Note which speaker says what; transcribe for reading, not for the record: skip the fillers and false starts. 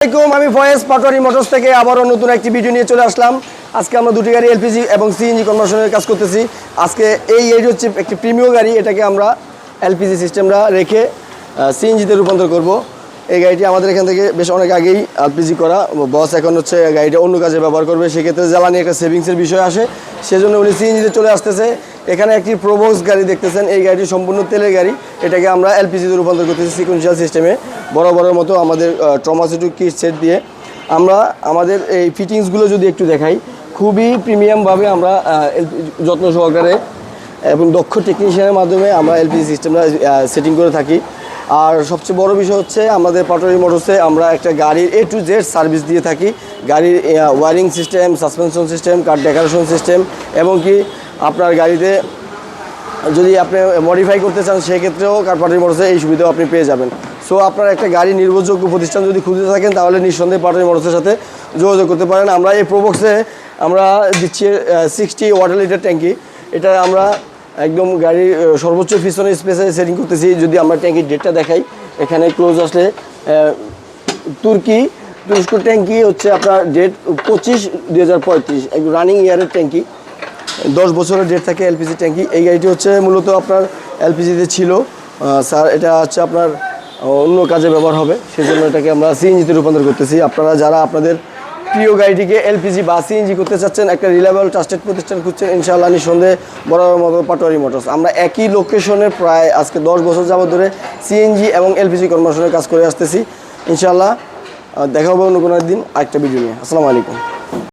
Speaker 1: আসসালামু আলাইকুম, আমি ফয়েজ পাটোয়ারি মোটরস থেকে আবারও নতুন একটি ভিডিও নিয়ে চলে আসলাম। আজকে আমরা দুটি গাড়ি এলপিজি এবং সিএনজি কনভার্সনের কাজ করতেছি। আজকে এই হচ্ছে একটি প্রিমিয়াম গাড়ি, এটাকে আমরা এলপিজি সিস্টেমটা রেখে সিএনজিতে রূপান্তর করব। এই গাড়িটি আমাদের এখান থেকে বেশ অনেক আগেই এলপিজি করা, বস এখন হচ্ছে গাড়িটা অন্য কাজে ব্যবহার করবে, সেক্ষেত্রে জ্বালানি একটা সেভিংসের বিষয় আসে, সেজন্য উনি সিএনজিতে চলে আসতেছে। এখানে একটি প্রোবক্স গাড়ি দেখতেছেন, এই গাড়িটি সম্পূর্ণ তেলের গাড়ি, এটাকে আমরা এলপিজিতে রূপান্তর করতেছি সিকোয়েন্সিয়াল সিস্টেমে। বড় মতো আমাদের ট্রমাসিটু কিট সেট দিয়ে আমরা আমাদের এই ফিটিংসগুলো যদি একটু দেখাই, খুবই প্রিমিয়ামভাবে আমরা যত্ন সহকারে এবং দক্ষ টেকনিশিয়ানের মাধ্যমে আমরা এলপিজি সিস্টেমটা সেটিং করে থাকি। আর সবচেয়ে বড় বিষয় হচ্ছে আমাদের পাটোয়ারি মোটরসে আমরা একটা গাড়ির A to Z সার্ভিস দিয়ে থাকি। গাড়ির ওয়ারিং সিস্টেম, সাসপেনশন সিস্টেম, কার ডেকোরেশন সিস্টেম, এবং কি আপনার গাড়িতে যদি আপনি মডিফাই করতে চান সেক্ষেত্রেও পাটোয়ারি মোটরসে এই সুবিধাও আপনি পেয়ে যাবেন। সো আপনার একটা গাড়ি নির্ভরযোগ্য প্রতিষ্ঠান যদি খুঁজে থাকেন তাহলে নিঃসন্দেহে পাটোয়ারি মোটরসের সাথে যোগাযোগ করতে পারেন। আমরা এই প্রোবক্সে আমরা দিচ্ছি 60 ওয়াটার লিটার ট্যাঙ্কি। এটা আমরা একদম গাড়ির সর্বোচ্চ পিছনে স্পেসে সেটিং করতেছি। যদি আমরা ট্যাঙ্কির ডেটটা দেখাই, এখানে ক্লোজ আসলে তুরস্ক ট্যাঙ্কি হচ্ছে আপনার ডেট 25/2035, একদম রানিং ইয়ারের ট্যাঙ্কি, 10 বছরের ডেট থাকে এলপিজি ট্যাঙ্কি। এই গাড়িটি হচ্ছে মূলত আপনার এলপিজিতে ছিল, স্যার এটা হচ্ছে আপনার অন্য কাজে ব্যবহার হবে, সেজন্য এটাকে আমরা সিএনজিতে রূপান্তর করতেছি। আপনারা যারা আপনাদের প্রিয় গাড়িটিকে এলপিজি বা সিএনজি করতে চাচ্ছেন, একটা রিলায়েবল ট্রাস্টেড প্রতিষ্ঠান খুঁজছেন, ইনশাআল্লাহ নিঃসন্দেহে বরাবর মতো পাটোয়ারি মোটরস। আমরা একই লোকেশনে প্রায় আজকে 10 বছর যাবত ধরে সিএনজি এবং এলপিজি কনভার্সনের কাজ করে আসতেছি। ইনশাআল্লাহ দেখা হবে অন্য কোনো একদিন আরেকটা ভিডিও নিয়ে। আসসালামু আলাইকুম।